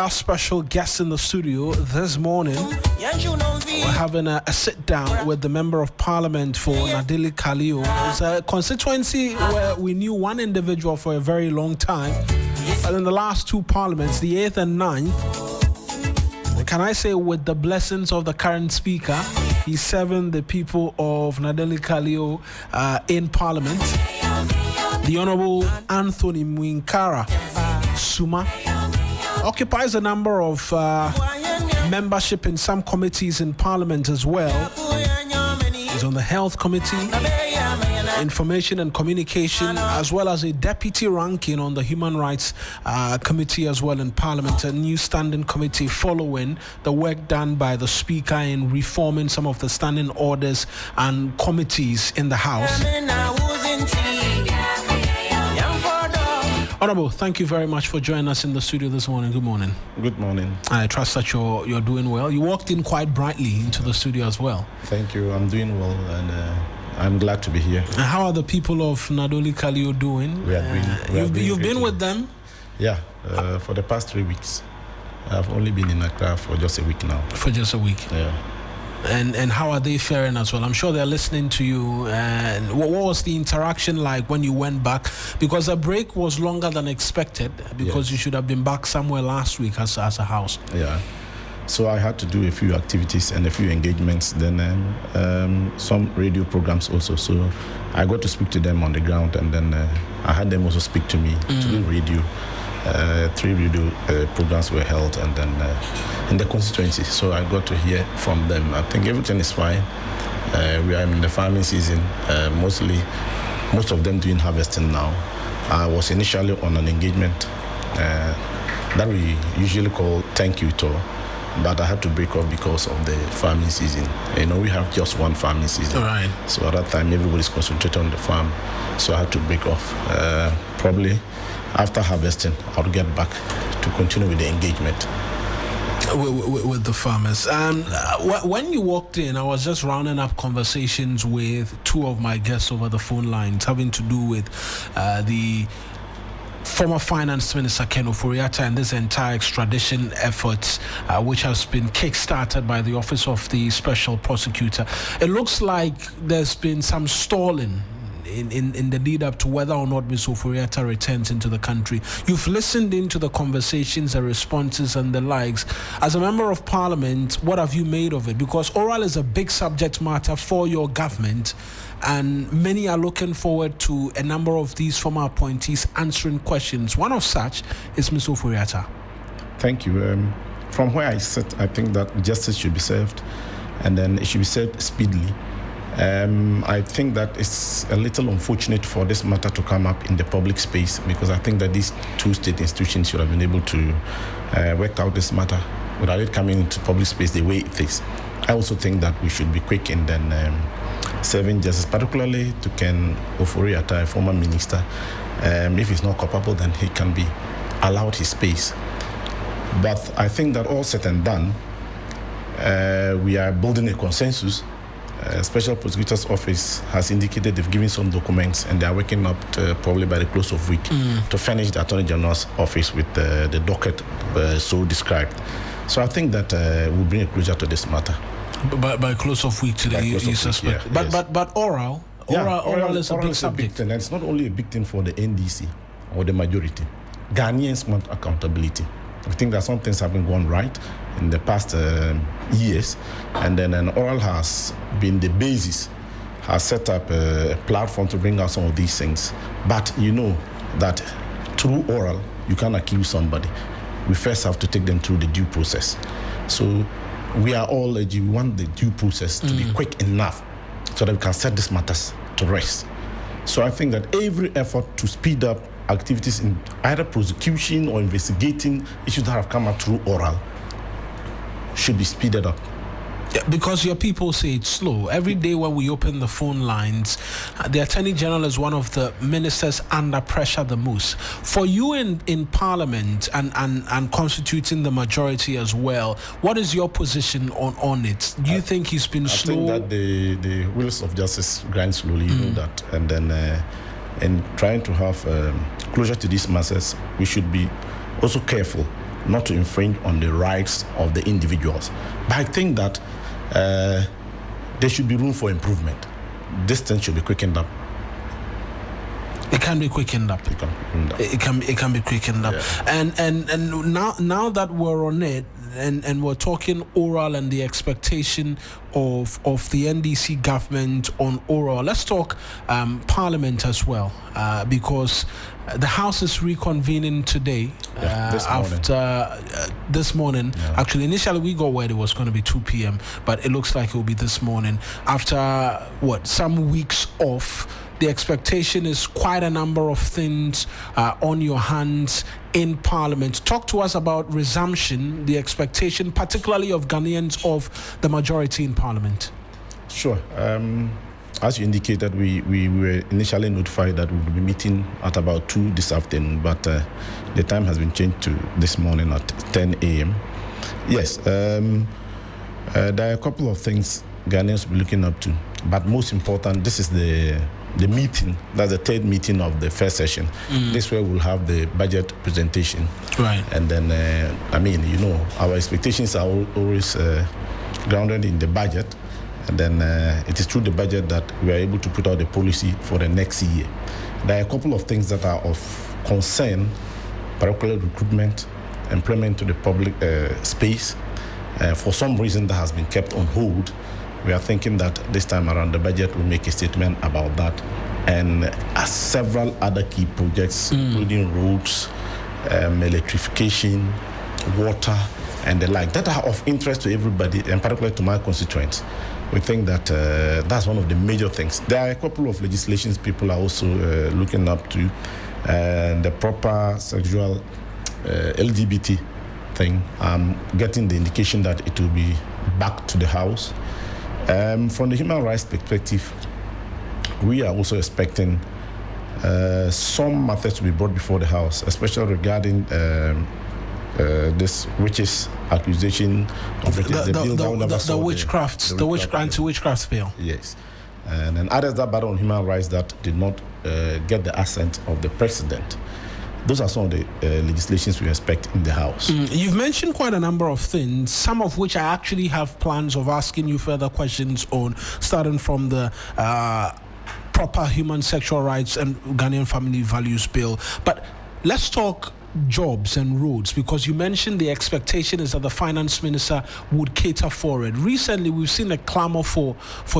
Our special guest in the studio this morning. We're having a sit down with the Member of Parliament for Nadowli, Kaleo. It's a constituency where we knew one individual for a very long time. But in the last two parliaments, the 8th and 9th, can I say with the blessings of the current speaker, he's serving the people of Nadowli, Kaleo in Parliament. The Honourable Anthony Muinkara Suma occupies a number of membership in some committees in Parliament as well. He's on the Health Committee, Information and Communication, as well as a deputy ranking on the Human Rights Committee as well in Parliament, a new standing committee following the work done by the Speaker in reforming some of the standing orders and committees in the House. Honourable, thank you very much for joining us in the studio this morning. Good morning. Good morning. I trust that you're doing well. You walked in quite brightly into the studio as well. Thank you. I'm doing well, and I'm glad to be here. And how are the people of Nadowli, Kaleo doing? You've been with them? Yeah, for the past 3 weeks. I've only been in Accra for just a week now. For just a week? Yeah. And how are they faring as well? I'm sure they're listening to you. And what was the interaction like when you went back? Because the break was longer than expected, because you should have been back somewhere last week as a house. Yeah. So I had to do a few activities and a few engagements, then some radio programs also. So I got to speak to them on the ground, and then I had them also speak to me to do radio. 3 radio programs were held, and then in the constituency, so I got to hear from them. I think everything is fine. We are in the farming season, most of them doing harvesting now. I was initially on an engagement that we usually call thank you tour, but I had to break off because of the farming season. You know, we have just one farming season. Right. So at that time, everybody's concentrated on the farm, so I had to break off. Probably after harvesting, I'll get back to continue with the engagement. With the farmers. And when you walked in, I was just rounding up conversations with two of my guests over the phone lines having to do with the former Finance Minister Ken Ofori-Atta and this entire extradition effort, which has been kick-started by the Office of the Special Prosecutor. It looks like there's been some stalling in the lead up to whether or not Ms. Ofori-Atta returns into the country. You've listened into the conversations, the responses and the likes. As a member of Parliament, what have you made of it? Because oral is a big subject matter for your government, and many are looking forward to a number of these former appointees answering questions. One of such is Ms. Ofori-Atta. Thank you. From where I sit, I think that justice should be served, and then it should be served speedily. I think that it's a little unfortunate for this matter to come up in the public space, because I think that these two state institutions should have been able to work out this matter without it coming into public space the way it is. I also think that we should be quick in then serving justice, particularly to Ken Ofori-Atta, a former minister. If he's not culpable, then he can be allowed his space. But I think that all said and done, we are building a consensus. Special Prosecutor's Office has indicated they've given some documents, and they are working up to, probably by the close of week to furnish the Attorney General's office with the docket so described. So I think that we'll bring a closure to this matter. By close of week today, you suspect. Yeah, but oral is a big subject. And it's not only a big thing for the NDC or the majority. Ghanaians want accountability. I think that some things have been going right in the past years, and then an oral has been the basis, has set up a platform to bring out some of these things. But you know that through oral, you can't accuse somebody. We first have to take them through the due process. So we are all, we want the due process to be quick enough so that we can set these matters to rest. So I think that every effort to speed up activities in either prosecution or investigating issues that have come out through oral should be speeded up. Yeah, because your people say it's slow. Every day when we open the phone lines, the Attorney General is one of the ministers under pressure the most. For you in Parliament and constituting the majority as well, what is your position on it? Do you think he's been slow? I think that the wheels of justice grind slowly, you know that. And then in trying to have closure to these matters, we should be also careful not to infringe on the rights of the individuals. But I think that there should be room for improvement. This thing should be quickened up. It can be quickened up. It can be quickened up. Yeah. And now that we're on it, and we're talking oral and the expectation of the NDC government on oral, let's talk Parliament as well, because the House is reconvening today this morning. Yeah. Actually, initially we got word it was going to be 2 p.m., but it looks like it will be this morning. After some weeks off, the expectation is quite a number of things on your hands in Parliament. Talk to us about resumption, the expectation, particularly of Ghanaians of the majority in Parliament. Sure. As you indicated, we were initially notified that we would be meeting at about 2 this afternoon, but the time has been changed to this morning at 10 a.m. Yes, there are a couple of things Ghanaians will be looking up to, but most important, this is the meeting. That's the third meeting of the first session. This way we'll have the budget presentation. Right. And then, our expectations are always grounded in the budget. And then it is through the budget that we are able to put out the policy for the next year. There are a couple of things that are of concern, particularly recruitment, employment to the public space. For some reason that has been kept on hold. We are thinking that this time around the budget will make a statement about that, and several other key projects, including roads, electrification, water, and the like, that are of interest to everybody, and particularly to my constituents. We think that that's one of the major things. There are a couple of legislations people are also looking up to, the proper sexual LGBT thing. I'm getting the indication that it will be back to the House. From the human rights perspective, we are also expecting some matters to be brought before the House, especially regarding this witches accusation of the witchcraft, anti-witchcraft bill. Yes, and then others that battle on human rights that did not get the assent of the president. Those are some of the legislations we expect in the House. You've mentioned quite a number of things, some of which I actually have plans of asking you further questions on, starting from the proper human sexual rights and Ghanaian family values bill. But let's talk jobs and roads, because you mentioned the expectation is that the finance minister would cater for it. Recently, we've seen a clamor for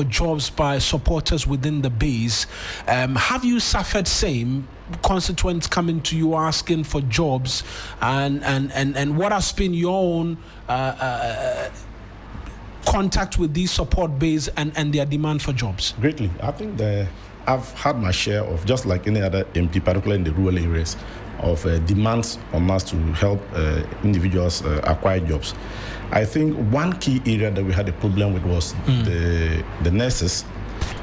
jobs by supporters within the base. Have you suffered same? Constituents coming to you asking for jobs, and what has been your own contact with these support base and their demand for jobs? Greatly. I think I've had my share of, just like any other MP, particularly in the rural areas, of demands on us to help individuals acquire jobs. I think one key area that we had a problem with was the nurses.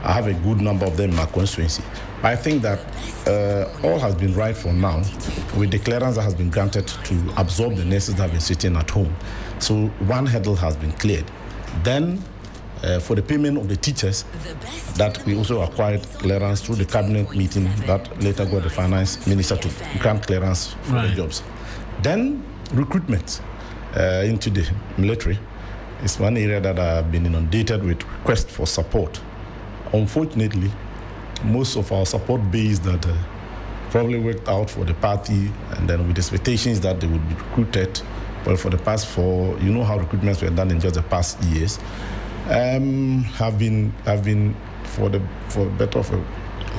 I have a good number of them in my constituency. I think that all has been right for now, with the clearance that has been granted to absorb the nurses that have been sitting at home. So one hurdle has been cleared. Then, for the payment of the teachers, that we also acquired clearance through the cabinet meeting that later got the finance minister to grant clearance for the jobs. Then, recruitment into the military is one area that I've been inundated with requests for support. Unfortunately, most of our support base that probably worked out for the party, and then with expectations that they would be recruited, well, for the past 4, you know how recruitments were done in just the past years, have been for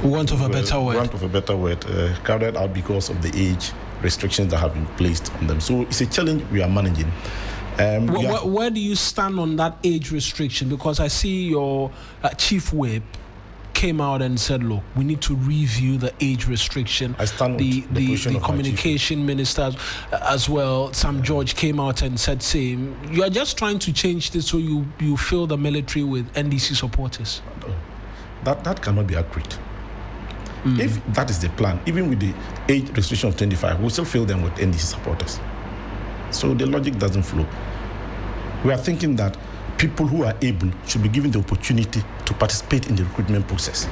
want of a better word, crowded out because of the age restrictions that have been placed on them. So it's a challenge we are managing. Where do you stand on that age restriction? Because I see your chief whip came out and said, look, we need to review the age restriction. I stand the communication minister as well, Sam George, came out and said same. You are just trying to change this so you fill the military with NDC supporters. That cannot be accurate. If that is the plan, even with the age restriction of 25, we'll still fill them with NDC supporters. So the logic doesn't flow. We are thinking that people who are able should be given the opportunity to participate in the recruitment process.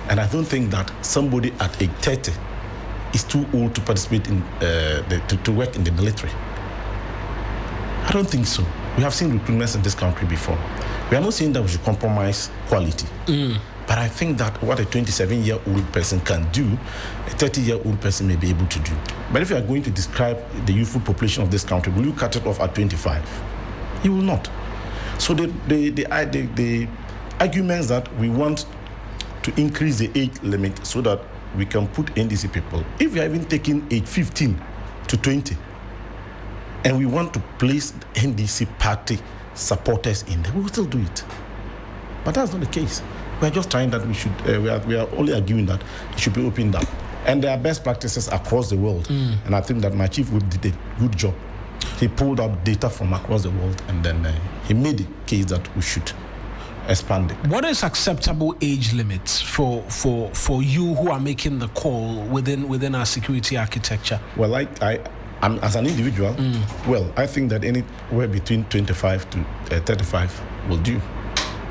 And I don't think that somebody at age 30 is too old to participate in to work in the military. don't think so. We have seen recruitments in this country before. We are not saying that we should compromise quality. But I think that what a 27-year-old person can do, a 30-year-old person may be able to do. But if you are going to describe the youthful population of this country, will you cut it off at 25? You will not. So the arguments that we want to increase the age limit so that we can put NDC people, if we are even taking age 15 to 20, and we want to place NDC party supporters in there, we will still do it. But that's not the case. We are just trying that we should, we are only arguing that it should be opened up. And there are best practices across the world. And I think that my chief did a good job. He pulled up data from across the world, and then he made the case that we should expand it. What is acceptable age limits for you who are making the call within our security architecture? Well, I'm as an individual, well, I think that anywhere between 25 to 35 will do.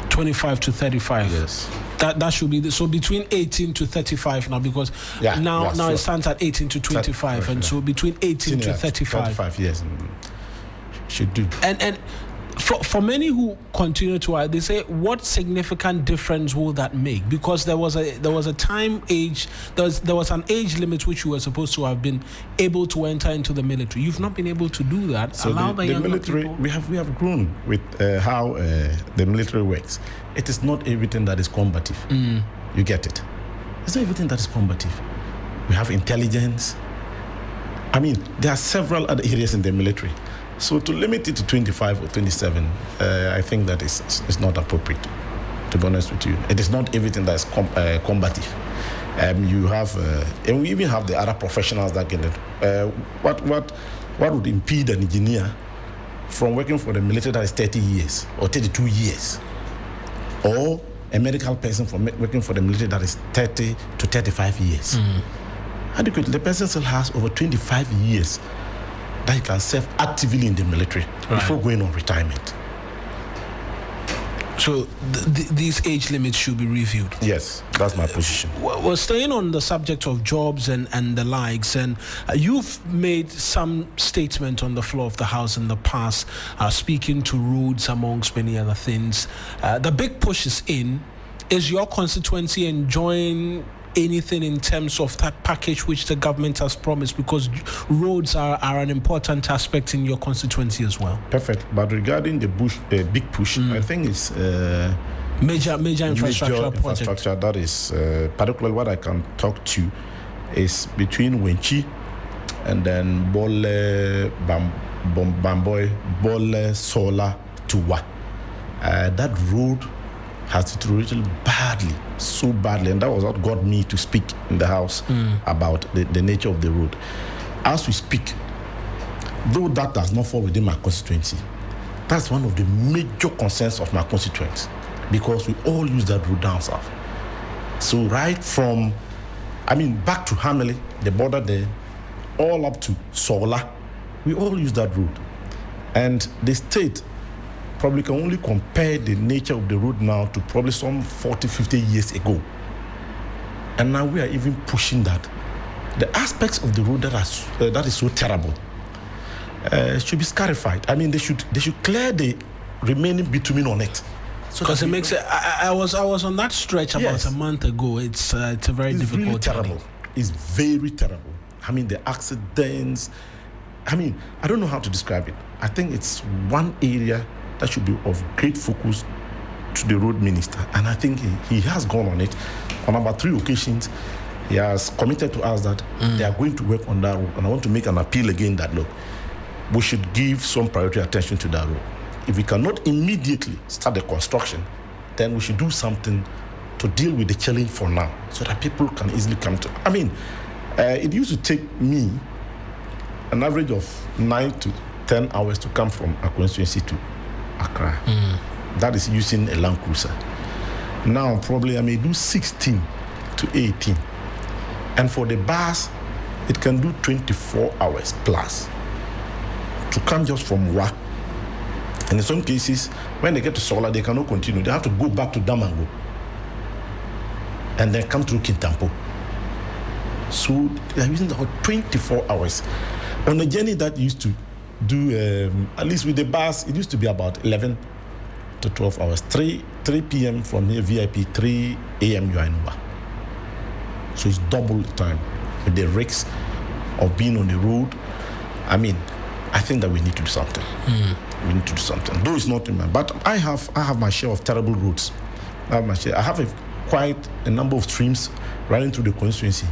25 to 35. Yes. That should be so between 18 to 35 now, because now it stands at 18 to 25, and so between 18 to 35. Yes, should do. And for many who continue to, they say, what significant difference will that make? Because there was a time age, there was an age limit which you were supposed to have been able to enter into the military. You've not been able to do that. So the military, people. We have grown with how the military works. It is not everything that is combative. You get it? It's not everything that is combative. We have intelligence. I mean, there are several other areas in the military. So to limit it to 25 or 27, I think that is not appropriate, to be honest with you. It is not everything that is combative. You have, and we even have the other professionals that get it. What would impede an engineer from working for the military that is 30 years or 32 years? Or a medical person from working for the military that is 30 to 35 years? Adequately, the person still has over 25 years that he can serve actively in the military before going on retirement. So these age limits should be reviewed. Yes, that's my position. We're staying on the subject of jobs and the likes, and you've made some statement on the floor of the House in the past, speaking to roads amongst many other things. The big push is in. Is your constituency enjoying anything in terms of that package which the government has promised? Because roads are an important aspect in your constituency as well. Perfect. But regarding the big push, I think it's major infrastructure project. That is particularly what I can talk to is between Wenchi and then Bole Bamboy, Bole Sola Tuwa. That road has deteriorated badly, so badly, and that was what got me to speak in the House about the nature of the road. As we speak, though that does not fall within my constituency, that's one of the major concerns of my constituents, because we all use that road down south. So right from, back to Hamley, the border there, all up to Sola, we all use that road. And the state probably can only compare the nature of the road now to probably some 40, 50 years ago. And now we are even pushing that. The aspects of the road that is so terrible should be scarified. They should clear the remaining bitumen on it. Because it makes it. I was on that stretch about a month ago. It's a very difficult. Really terrible. It's very terrible. The accidents. I don't know how to describe it. I think it's one area that should be of great focus to the road minister, and I think he has gone on it on about 3 occasions. He has committed to us that they are going to work on that road, and I want to make an appeal again that look, we should give some priority attention to that road. If we cannot immediately start the construction, then we should do something to deal with the challenge for now, so that people can easily come to. It used to take me an average of 9 to 10 hours to come from a constituency to Accra. That is using a Land Cruiser. Now probably I may do 16 to 18, and for the bus it can do 24 hours plus to come just from Wa. And in some cases, when they get to Sola, they cannot continue. They have to go back to Damango and then come through Kintampo. So they are using about 24 hours on a journey that used to do, at least with the bus, it used to be about 11 to 12 hours. 3 p.m. from here, VIP, 3 a.m. you are in Uber. So it's double the time with the risks of being on the road. I mean, I think that we need to do something. We need to do something. Though it's not in my, but I have my share of terrible roads. I have quite a number of streams running through the constituency,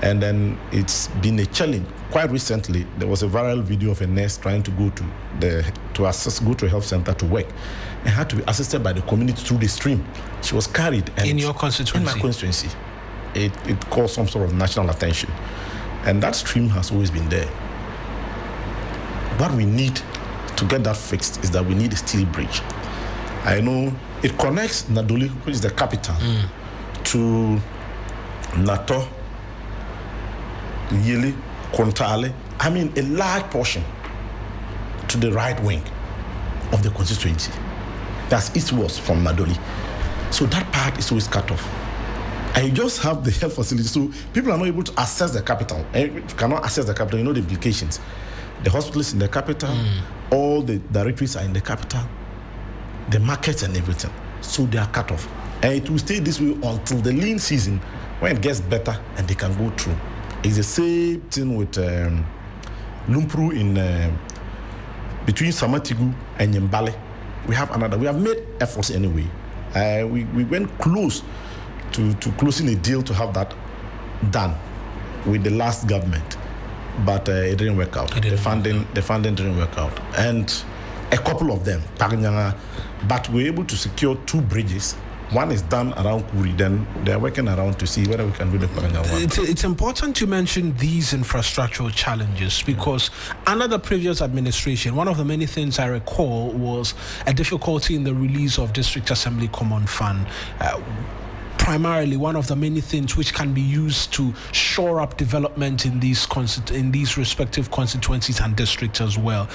and then it's been a challenge. Quite recently, there was a viral video of a nurse trying to go to a health center to work, and had to be assisted by the community through the stream. She was carried. And in your constituency? In my constituency. It caused some sort of national attention, and that stream has always been there. What we need to get that fixed is that we need a steel bridge. I know it connects Nadowli, which is the capital, to Nato, Yili, Kontale. I mean, a large portion to the right wing of the constituency. That's eastwards from Nadowli. So that part is always cut off. I just have the health facility, so people are not able to access the capital. If you cannot access the capital, you know the implications. The hospital is in the capital, all the directories are in the capital, the markets and everything. So they are cut off. And it will stay this way until the lean season, when it gets better and they can go through. It's the same thing with Lumpuru in between Samatigu and Nyembale. We have made efforts anyway. We went close to closing a deal to have that done with the last government, but it didn't work out. The funding didn't work out, and a couple of them, Pagnyanga, but we were able to secure 2 bridges. One is done around Kuri, then they're working around to see whether we can do the Pagnyanga one. It's important you mention these infrastructural challenges because under the previous administration, one of the many things I recall was a difficulty in the release of District Assembly Common Fund. Primarily, one of the many things which can be used to shore up development in these respective constituencies and districts as well.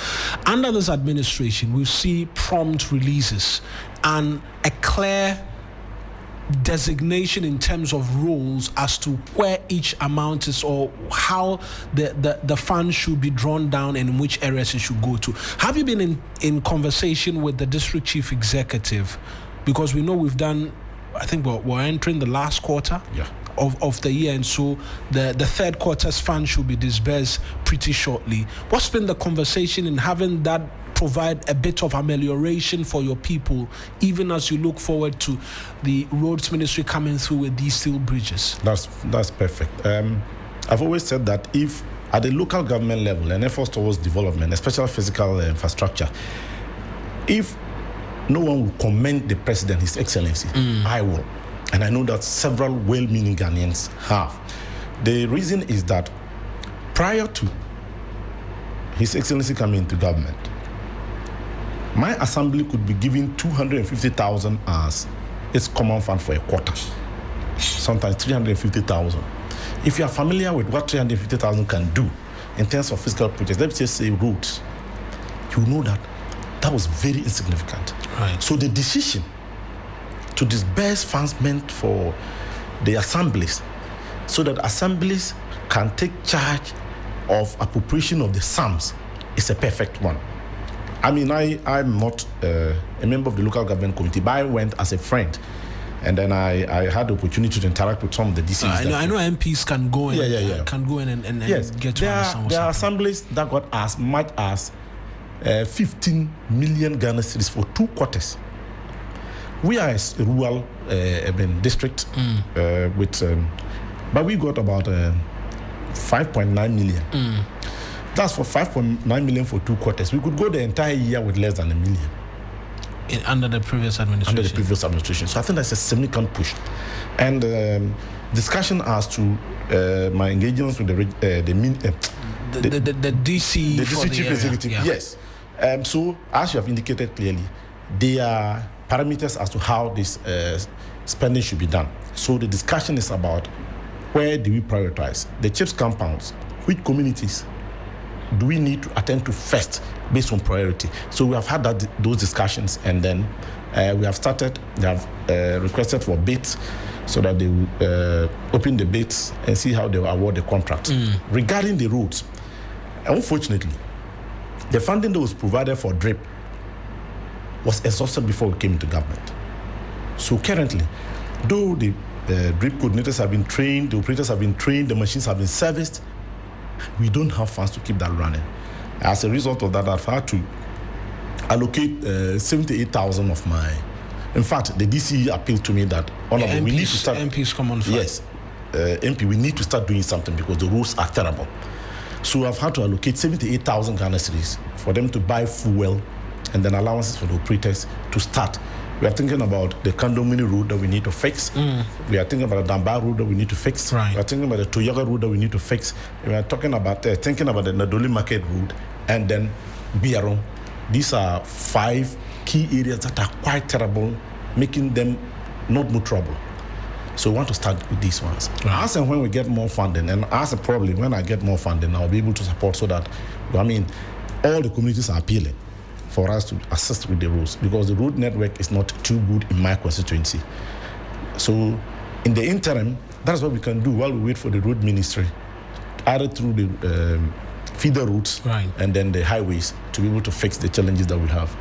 Under this administration, we see prompt releases and a clear designation in terms of roles as to where each amount is or how the fund should be drawn down and in which areas it should go to. Have you been in conversation with the district chief executive? Because we know we've done, I think we're entering the last quarter of the year, and so the third quarter's fund should be disbursed pretty shortly. What's been the conversation in having that provide a bit of amelioration for your people, even as you look forward to the roads ministry coming through with these steel bridges? That's perfect. I've always said that if at the local government level, an effort towards development, especially physical infrastructure, if no one will commend the president, His Excellency, I will. And I know that several well-meaning Ghanaians have. The reason is that prior to His Excellency coming into government, my assembly could be given 250,000 as its common fund for a quarter, sometimes 350,000. If you are familiar with what 350,000 can do in terms of physical projects, let's just say roads, you know that was very insignificant. Right. So the decision to disburse funds meant for the assemblies so that assemblies can take charge of appropriation of the sums is a perfect one. I mean, I'm not a member of the local government committee, but I went as a friend. And then I had the opportunity to interact with some of the DCs. I know MPs can go in, can go in and yes, get to understand there are assemblies that got as much as 15 million Ghana cedis for 2 quarters. We are a rural district but we got about 5.9 million. That's for 5.9 million for 2 quarters. We could go the entire year with less than $1 million. Under the previous administration. So I think that's a significant push. And discussion as to my engagements with the DC, the DC chief executive. Yes. So as you have indicated clearly, there are parameters as to how this spending should be done. So the discussion is about where do we prioritize the chiefs compounds, which communities do we need to attend to first based on priority. So we have had those discussions, and then we have started. They have requested for bids so that they will open the bids and see how they will award the contract. Regarding the roads, unfortunately, The funding that was provided for DRIP was exhausted before we came into government. So currently, though the DRIP coordinators have been trained, the operators have been trained, the machines have been serviced, we don't have funds to keep that running. As a result of that, I've had to allocate 78,000 of my. In fact, the DCE appealed to me that MPs, we need to start. MPs come on. Yes, MP, we need to start doing something because the roads are terrible. So I've had to allocate 78,000 Ghana cedis for them to buy fuel and then allowances for the operators to start. We are thinking about the Kandomini road that we need to fix. We are thinking about the Damba road that we need to fix. Right. We are thinking about the Toyaga road that we need to fix. We are talking about thinking about the Nadowli market road and then Biarong. These are 5 key areas that are quite terrible, making them not more trouble. So we want to start with these ones. Right. As and when we get more funding, and as a problem, when I get more funding, I'll be able to support so that, all the communities are appealing for us to assist with the roads because the road network is not too good in my constituency. So in the interim, that's what we can do while we wait for the road ministry, either through the feeder routes and then the highways to be able to fix the challenges that we have.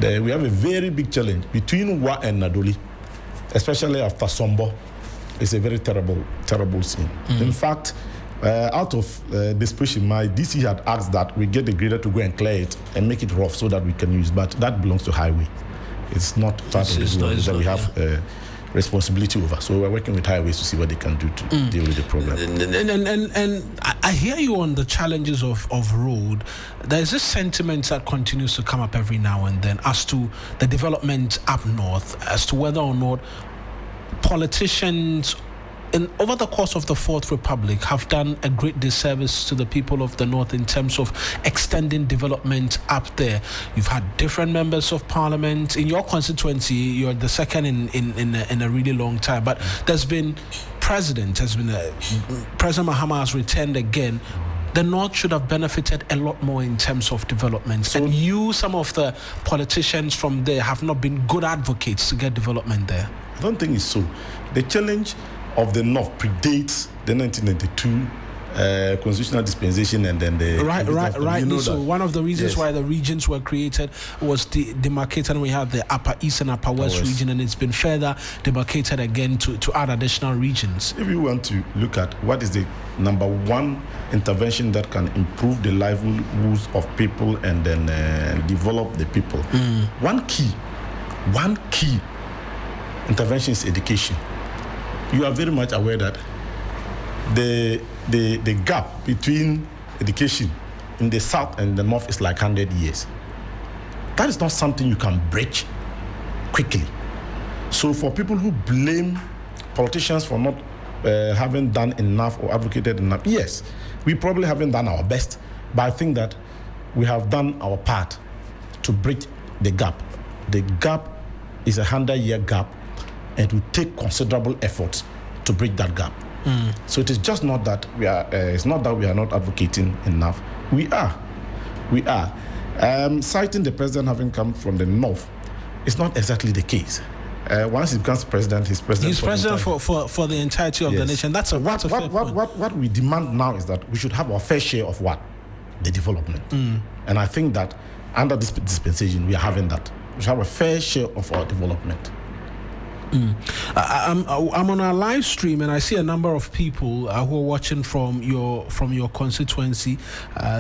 We have a very big challenge between Wa and Nadowli, especially after Sombo. It's a very terrible, terrible scene. In fact, out of desperation, my DC had asked that we get the grader to go and clear it and make it rough so that we can use, but that belongs to highway. It's not part of the road that we have responsibility over. So we're working with highways to see what they can do to deal with the problem. And I hear you on the challenges of road. There's this sentiment that continues to come up every now and then as to the development up north, as to whether or not politicians over the course of the Fourth Republic have done a great disservice to the people of the North in terms of extending development up there. You've had different members of parliament. In your constituency, you're the second in a really long time. But there's been President Mahama has returned again. The North should have benefited a lot more in terms of development. So, and some of the politicians from there have not been good advocates to get development there. I don't think it's so. The challenge of the North predates the 1992 constitutional dispensation and then the... Right. So one of the reasons why the regions were created was demarcated, and we have the Upper East and Upper West region, and it's been further demarcated again to add additional regions. If you want to look at what is the number one intervention that can improve the livelihoods of people and then develop the people, one key intervention is education. You are very much aware that the gap between education in the south and the north is like 100 years. That is not something you can bridge quickly. So for people who blame politicians for not having done enough or advocated enough, yes, we probably haven't done our best, but I think that we have done our part to bridge the gap. The gap is a 100-year gap, and it will take considerable efforts to bridge that gap. So it is just not that we are. It's not that we are not advocating enough. We are. Citing the president having come from the north, it's not exactly the case. Once he becomes president, he's president. He's president for the entirety of the nation. That's a fair point. What we demand now is that we should have our fair share of what? The development. And I think that under this dispensation, we are having that. We should have a fair share of our development. I'm on our live stream and I see a number of people who are watching from your constituency.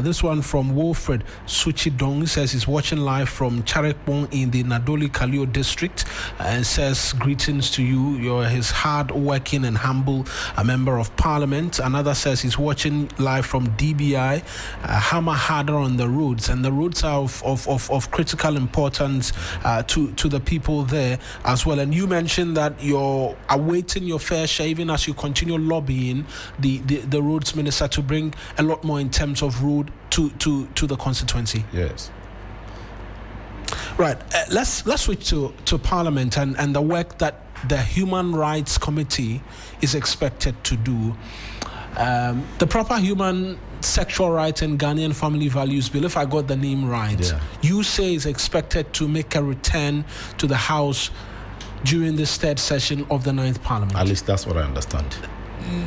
This one from Wilfred Suchidong says he's watching live from Charekpong in the Nadowli Kaleo district and says greetings to you. You're his hard-working and humble member of parliament. Another says he's watching live from DBI. Hammer harder on the roads, and the roads are of critical importance to the people there as well. And you mentioned that you're awaiting your fair share even as you continue lobbying the roads minister to bring a lot more in terms of road to the constituency. Yes. Right. Let's switch to Parliament and the work that the Human Rights Committee is expected to do. The Proper Human Sexual Rights and Ghanaian Family Values Bill, if I got the name right, you say is expected to make a return to the House during this third session of the 9th Parliament. At least that's what I understand.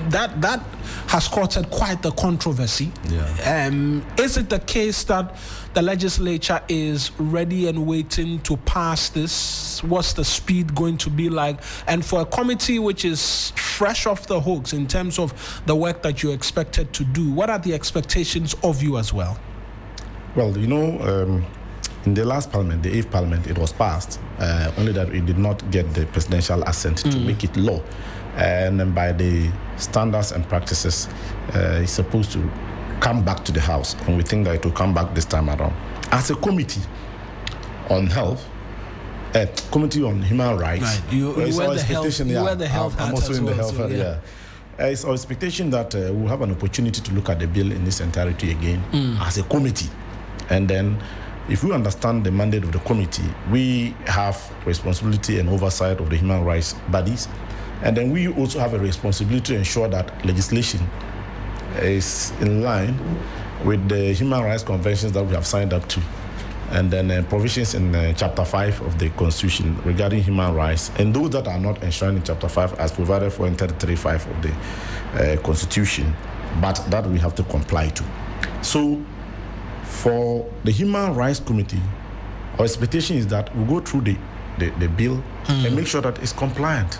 that has caused quite the controversy. Yeah. Is it the case that the legislature is ready and waiting to pass this? What's the speed going to be like? And for a committee which is fresh off the hooks in terms of the work that you're expected to do, what are the expectations of you as well? Well, in the last parliament, the 8th parliament, it was passed, only that it did not get the presidential assent to make it law. And then by the standards and practices, it's supposed to come back to the House, and we think that it will come back this time around. As a committee on health, committee on human rights, right. You wear the health I'm also in the health. It's our expectation that we'll have an opportunity to look at the bill in its entirety again as a committee. And then, if we understand the mandate of the committee, we have responsibility and oversight of the human rights bodies. And then we also have a responsibility to ensure that legislation is in line with the human rights conventions that we have signed up to. And then provisions in Chapter 5 of the Constitution regarding human rights, and those that are not enshrined in Chapter 5 as provided for in 33(5) of the Constitution, but that we have to comply to. So, for the Human Rights Committee, our expectation is that we go through the bill and make sure that it's compliant.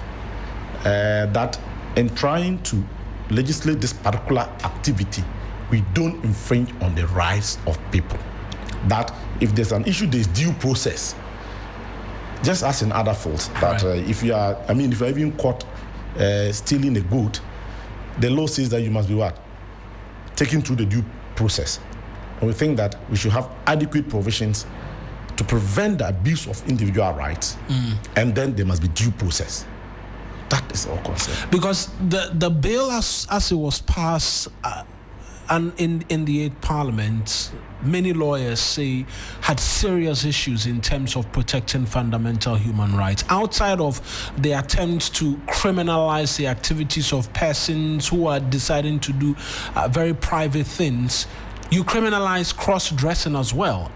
That in trying to legislate this particular activity, we don't infringe on the rights of people. That if there's an issue, there's due process. Just as in other faults, that if you're even caught stealing a goat, the law says that you must be what? Taken through the due process. And we think that we should have adequate provisions to prevent the abuse of individual rights, and then there must be due process. That is our concern. Because the bill as it was passed and in the 8th Parliament, many lawyers say had serious issues in terms of protecting fundamental human rights. Outside of the attempt to criminalize the activities of persons who are deciding to do very private things, you criminalize cross-dressing as well.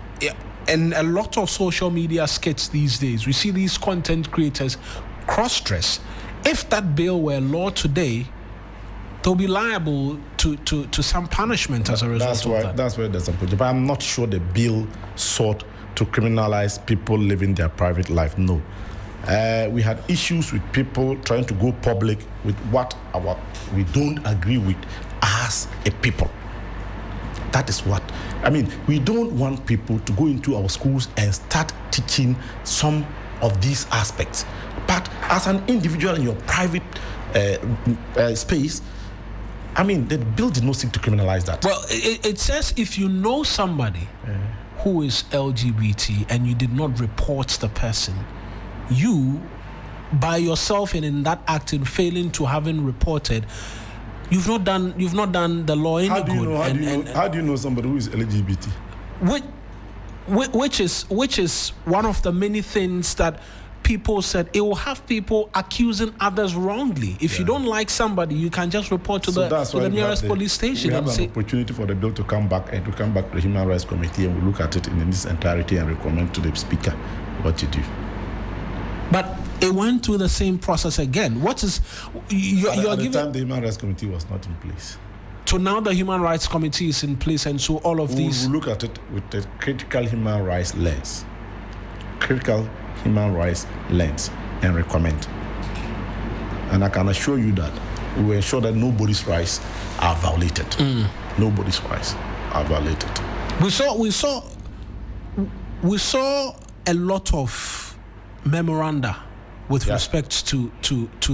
And a lot of social media skits these days, we see these content creators cross-dress. If that bill were law today, they'll be liable to some punishment as a result of that. That's why there's a problem. But I'm not sure the bill sought to criminalize people living their private life. No. We had issues with people trying to go public with what we don't agree with as a people. That is what we don't want people to go into our schools and start teaching some of these aspects. But as an individual in your private space, the bill did not seek to criminalize that. Well, it says if you know somebody who is LGBT and you did not report the person, you, by yourself and in that act in failing to having reported, you've not done the law any good. How do you know somebody who is LGBT? Which is one of the many things that people said. It will have people accusing others wrongly. If you don't like somebody, you can just report to the nearest police station. We have an opportunity for the bill to come back and to come back to the Human Rights Committee, and we look at it in its entirety and recommend to the Speaker what to do. But it went through the same process again. What is at the time the Human Rights Committee was not in place. So now the Human Rights Committee is in place, and so all of these... We look at it with the critical human rights lens. Critical human rights lens, and recommend. And I can assure you that we will ensure that nobody's rights are violated. Nobody's rights are violated. We saw a lot of memoranda with respect to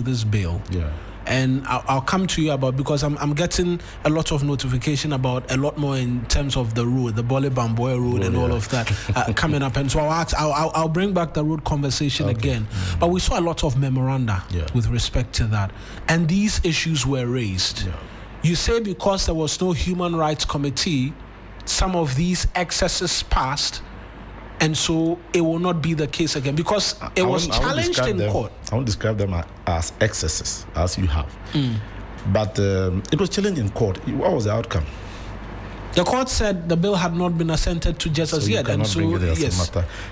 this bill. Yeah. And I'll come to you about, because I'm getting a lot of notification about a lot more in terms of the road, the Bole Bamboy road and all of that coming up. And so I'll bring back the road conversation again. But we saw a lot of memoranda with respect to that. And these issues were raised. Yeah. You say because there was no Human Rights Committee, some of these excesses passed, and so it will not be the case again, because it was challenged in court. I won't describe them as excesses, as you have. But it was challenged in court. What was the outcome? The court said the bill had not been assented to just as yet. And so,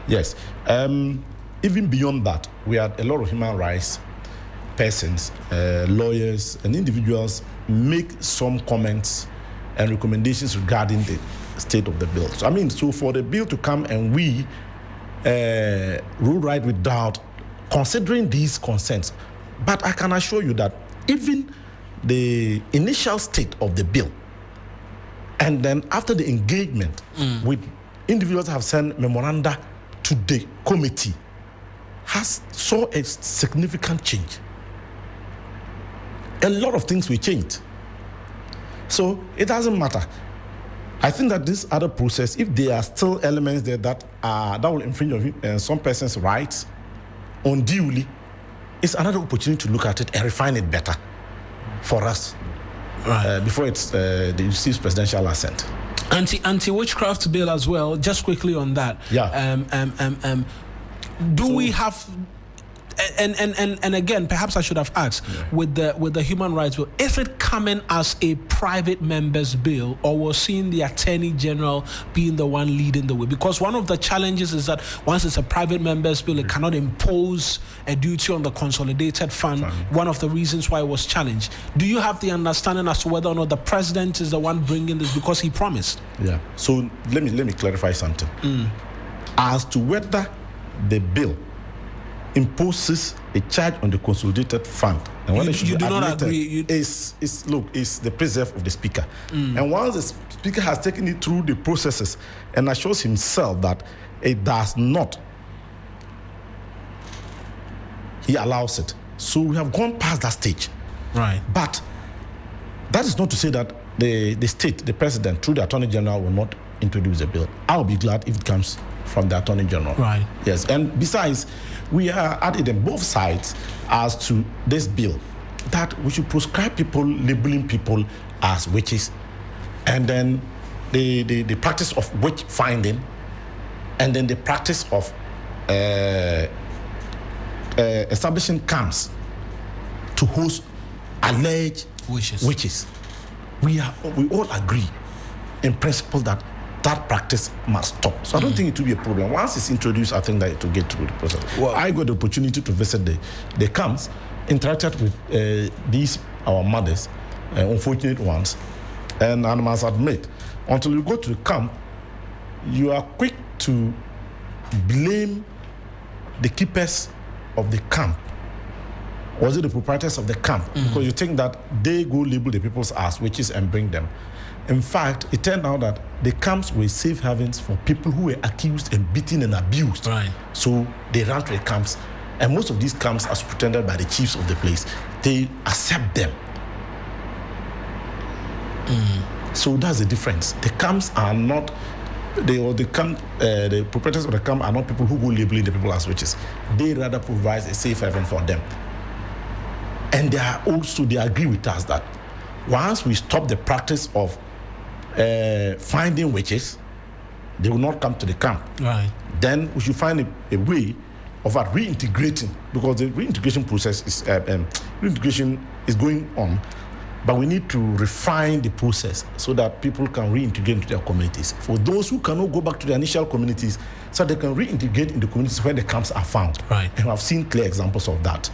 yes. Even beyond that, we had a lot of human rights persons, lawyers, and individuals make some comments and recommendations regarding the state of the bill. So for the bill to come and we rule right without considering these concerns, but I can assure you that even the initial state of the bill, and then after the engagement with individuals have sent memoranda to the committee, saw a significant change. A lot of things were changed. So it doesn't matter. I think that this other process, if there are still elements there that will infringe on some person's rights unduly, it's another opportunity to look at it and refine it better for us, right, before it receives presidential assent. Anti-witchcraft bill as well. Just quickly on that. Yeah. We have? And again, perhaps I should have asked, with the human rights bill, is it coming as a private member's bill, or was seeing the Attorney General being the one leading the way? Because one of the challenges is that once it's a private member's bill, it cannot impose a duty on the consolidated fund. One of the reasons why it was challenged. Do you have the understanding as to whether or not the president is the one bringing this because he promised? Yeah. So let me clarify something. As to whether the bill imposes a charge on the consolidated fund, and when you do not agree, is the preserve of the speaker. And once the speaker has taken it through the processes and assures himself that it does not, he allows it. So we have gone past that stage, right? But that is not to say that the state, the president, through the Attorney General, will not introduce a bill. I'll be glad if it comes from the Attorney General. Right. Yes. And besides, we are added on both sides as to this bill that we should prescribe people, labeling people as witches, and then the practice of witch finding, and then the practice of establishing camps to host alleged witches. We all agree in principle that practice must stop. So I don't think it will be a problem. Once it's introduced, I think that it will get through the process. Well, I got the opportunity to visit the camps, interacted with these, our mothers, unfortunate ones, and I must admit, until you go to the camp, you are quick to blame the keepers of the camp. Was it the proprietors of the camp? Because you think that they go label the people as witches and bring them. In fact, it turned out that the camps were safe havens for people who were accused and beaten and abused. Right. So they ran to the camps, and most of these camps are superintended by the chiefs of the place. They accept them. So that's the difference. The camps are not, the proprietors of the camp are not people who go labeling the people as witches. They rather provide a safe haven for them. And they agree with us that once we stop the practice of finding witches, they will not come to the camp. Right. Then we should find a way of reintegrating, because the reintegration process is going on, but we need to refine the process so that people can reintegrate into their communities. For those who cannot go back to their initial communities, so they can reintegrate in the communities where the camps are found. Right. And I've seen clear examples of that.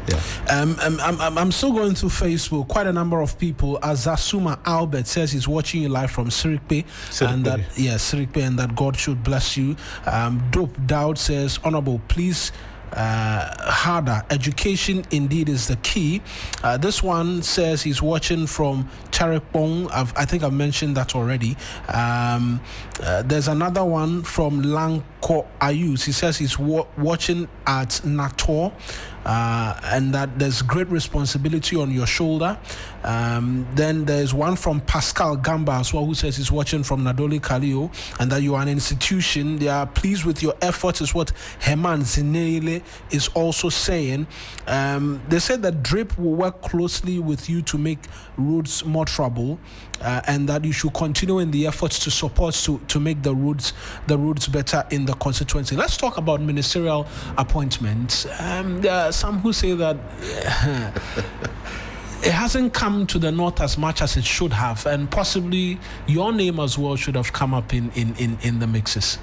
Yeah. I'm still going through Facebook. Quite a number of people. Azasuma Albert says he's watching you live from Sirikpe, and that Sirikpe, and that God should bless you. Dope Dowd says, Honorable, please. Harder education indeed is the key. This one says he's watching from Charekpong. I think I've mentioned that already. There's another one from Langko Ayus. He says he's watching at Nator, and that there's great responsibility on your shoulder. Then there's one from Pascal Gamba as well, who says he's watching from Nadowli, Kaleo, and that you are an institution. They are pleased with your efforts, is what Heman Zinele is also saying. They said that DRIP will work closely with you to make roads more trouble, and that you should continue in the efforts to support to make the roads better in the constituency. Let's talk about ministerial appointments. There are some who say that it hasn't come to the north as much as it should have, and possibly your name as well should have come up in the mixes.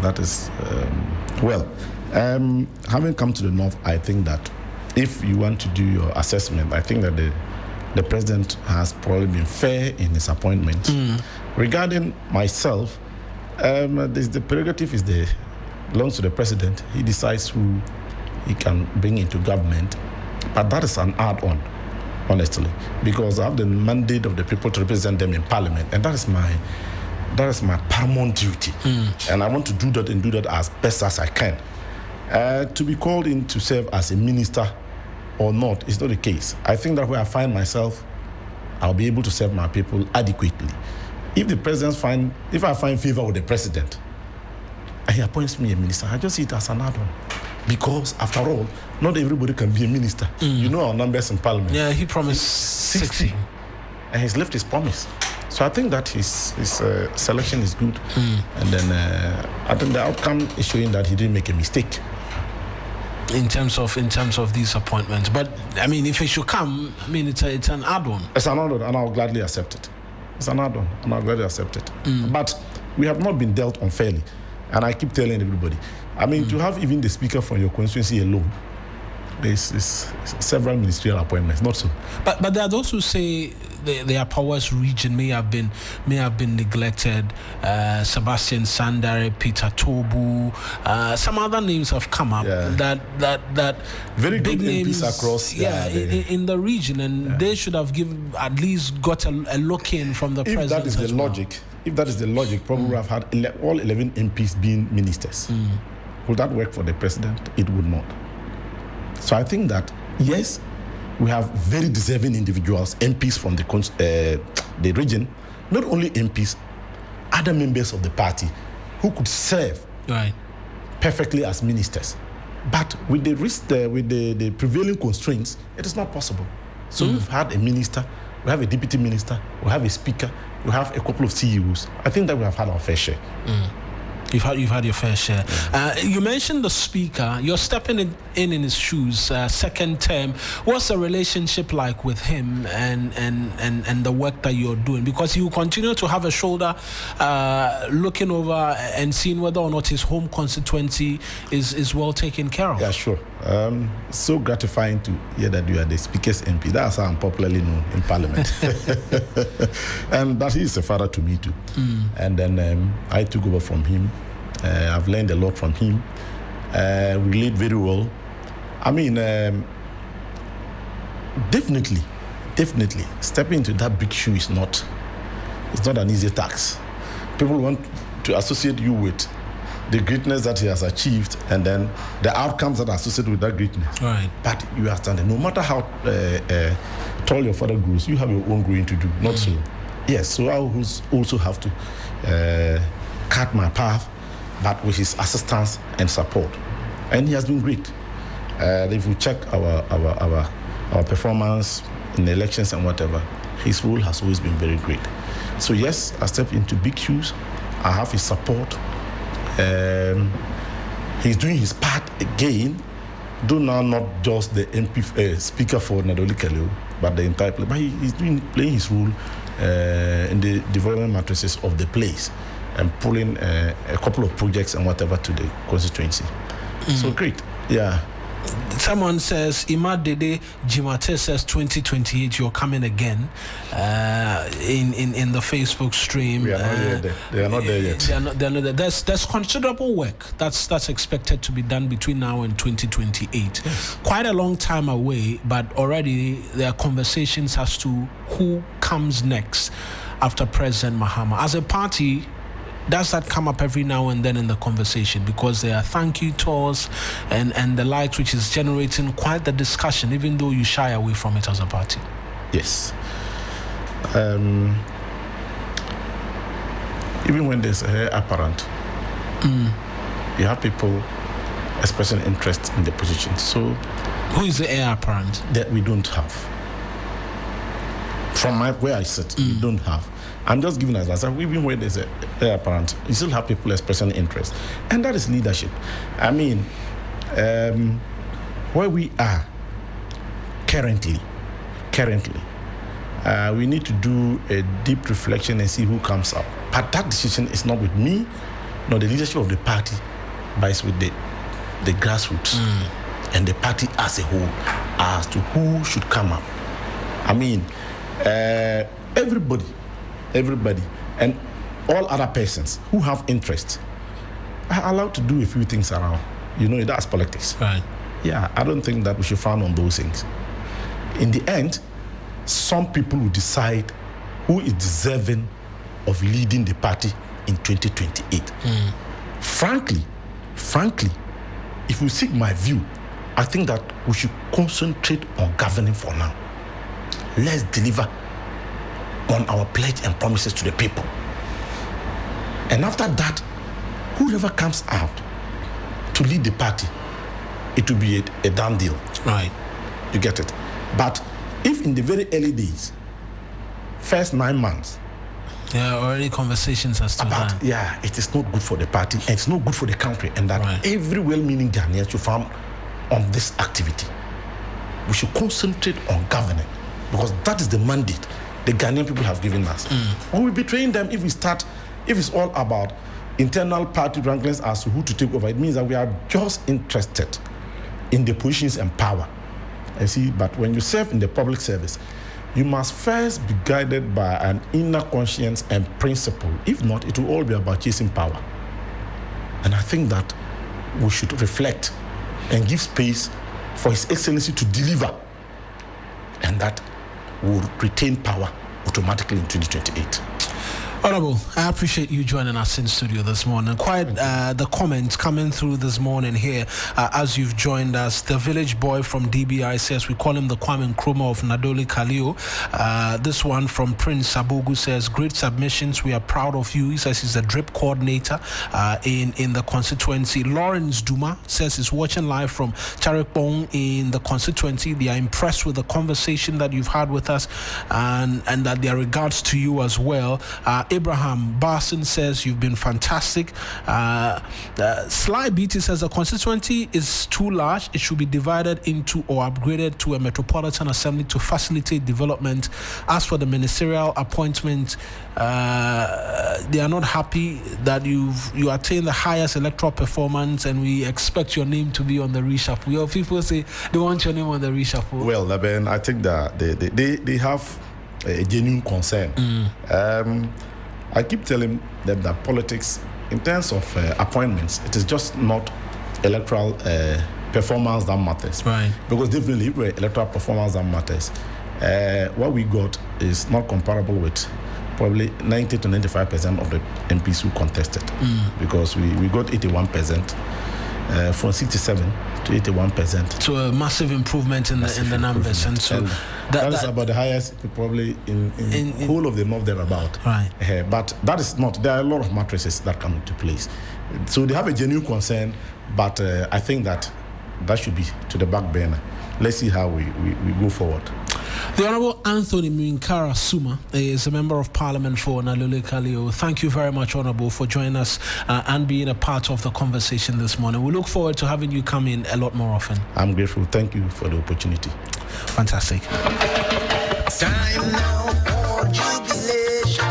That is, having come to the north, I think that if you want to do your assessment, I think that the president has probably been fair in his appointments. Regarding myself, the prerogative belongs to the president. He decides who he can bring into government, but that is an add-on, honestly, because I have the mandate of the people to represent them in parliament, and that is my paramount duty, and I want to do that as best as I can. To be called in to serve as a minister or not is not the case. I think that where I find myself, I'll be able to serve my people adequately. If I find favor with the president, and he appoints me a minister, I just see it as an add-on. Because after all, not everybody can be a minister. You know our numbers in parliament. Yeah, he promised 60. And he's left his promise. So I think that his selection is good. And then I think the outcome is showing that he didn't make a mistake. In terms of these appointments. But I mean, if it should come, I mean, it's an add-on. It's an add-on, and I'll gladly accept it. It's an add-on, and I'll gladly accept it. But we have not been dealt unfairly. And I keep telling everybody, I mean, to have even the speaker from your constituency alone, there's several ministerial appointments, not so. But there are those who say their powers region may have been neglected. Sebastian Sandare, Peter Tobu, some other names have come up that very big good names MPs across in the region, and they should have at least got a look in from the president. If that is the logic, probably would have had all 11 MPs being ministers. Would that work for the president? It would not. So I think that, yes, we have very deserving individuals, MPs from the region, not only MPs, other members of the party who could serve perfectly as ministers. But with the prevailing constraints, it is not possible. So we've had a minister, we have a deputy minister, we have a speaker, we have a couple of CEOs. I think that we have had our fair share. You've had your fair share. You mentioned the speaker. You're stepping in his shoes, second term. What's the relationship like with him and the work that you're doing? Because you continue to have a shoulder looking over and seeing whether or not his home constituency is well taken care of. Yeah, sure. So gratifying to hear that you are the speaker's MP. That's how I'm popularly known in Parliament. And that he is a father to me too. And then I took over from him. I've learned a lot from him. We lead very well. I mean, definitely, stepping into that big shoe is not an easy task. People want to associate you with the greatness that he has achieved, and then the outcomes that are associated with that greatness. Right. But you are standing. No matter how tall your father grows, you have your own growing to do. Not so. Yes. So I also have to cut my path, but with his assistance and support, and he has been great. If you check our performance in the elections and whatever, his role has always been very great. So yes, I step into big shoes. I have his support. He's doing his part again, though now not just the MP speaker for Nadowli Kaleo, but the entire place. But he's playing his role in the development matrices of the place and pulling a couple of projects and whatever to the constituency. So great, yeah. Someone says, Imad Dede Jimate says 2028 you're coming again in the Facebook stream. We are not there. They are not there yet. They're not there. There's considerable work that's expected to be done between now and 2028. Yes. Quite a long time away, but already there are conversations as to who comes next after President Mahama. As a party, does that come up every now and then in the conversation? Because there are thank you tours and the like, which is generating quite the discussion, even though you shy away from it as a party. Yes. Even when there's a heir apparent, you have people expressing interest in the position. So, who is the heir apparent? That we don't have. From where I sit, we don't have. I'm just giving us that. Even when there's a heir apparent, you still have people expressing interest, and that is leadership. I mean, where we are currently, we need to do a deep reflection and see who comes up. But that decision is not with me, No, the leadership of the party buys with the grassroots and the party as a whole as to who should come up. I mean, everybody, and all other persons who have interest are allowed to do a few things around. That's politics. Right. Yeah, I don't think that we should frown on those things. In the end, some people will decide who is deserving of leading the party in 2028. Frankly, if you seek my view, I think that we should concentrate on governing for now. Let's deliver on our pledge and promises to the people. And after that, whoever comes out to lead the party, it will be a done deal. Right. You get it? But if in the very early days, first 9 months, there are already conversations as to about, that. it is not good for the party and it's not good for the country, and that every well-meaning Ghanaian should farm on this activity. We should concentrate on governing because that is the mandate the Ghanaian people have given us. We will be betraying them if it's all about internal party rankings as to who to take over. It means that we are just interested in the positions and power. You see, but when you serve in the public service, you must first be guided by an inner conscience and principle. If not, it will all be about chasing power. And I think that we should reflect and give space for His Excellency to deliver, and that will retain power automatically in 2028. Honorable, I appreciate you joining us in studio this morning. Quite the comments coming through this morning here as you've joined us. The village boy from DBI says, we call him the Kwame Nkrumah of Nadowli, Kaleo. This one from Prince Sabogu says, great submissions. We are proud of you. He says he's a drip coordinator in the constituency. Lawrence Duma says he's watching live from Charikbong in the constituency. They are impressed with the conversation that you've had with us and that their regards to you as well. Abraham Barson says you've been fantastic. Sly BT says the constituency is too large. It should be divided into or upgraded to a metropolitan assembly to facilitate development. As for the ministerial appointment, they are not happy that you attain the highest electoral performance, and we expect your name to be on the reshuffle. Your people say they want your name on the reshuffle. Well, Ben, I think that they have a genuine concern. I keep telling them that politics, in terms of appointments, it is just not electoral performance that matters. Right. Because definitely, electoral performance that matters. What we got is not comparable with probably 90 to 95% of the MPs who contested. Because we got 81%, from 67 to 81%. So a massive improvement in the numbers, and so that is about the highest probably in whole of the north thereabout. Right. But that is not. There are a lot of matrices that come into place, so they have a genuine concern. But I think that should be to the back burner. Let's see how we go forward. The Honourable Anthony Minkara Suma is a Member of Parliament for Nadowli, Kaleo. Thank you very much, Honourable, for joining us and being a part of the conversation this morning. We look forward to having you come in a lot more often. I'm grateful. Thank you for the opportunity. Fantastic. Time now for jubilation.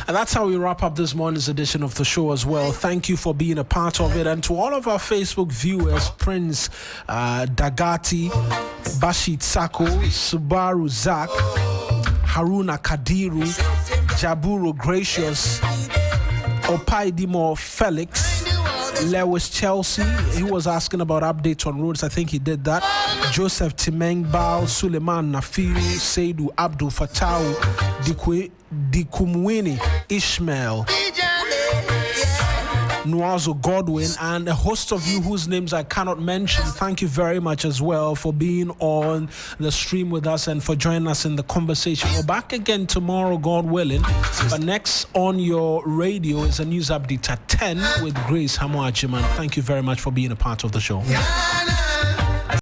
And that's how we wrap up this morning's edition of the show as well. Thank you for being a part of it. And to all of our Facebook viewers, Prince Dagati, Bashit Sako, Subaru Zak, Haruna Kadiru, Jaburo Gracious, Opaidimo Felix, Lewis Chelsea, he was asking about updates on roads. I think he did that. Joseph Timeng Bao, Suleiman Nafiu, Seidu Abdul Fatau, Dikumwini Ishmael, Nwazo Godwin, and a host of you whose names I cannot mention. Thank you very much as well for being on the stream with us and for joining us in the conversation. We're back again tomorrow, God willing. But next on your radio is a news update at 10 with Grace Hamuachiman. Thank you very much for being a part of the show.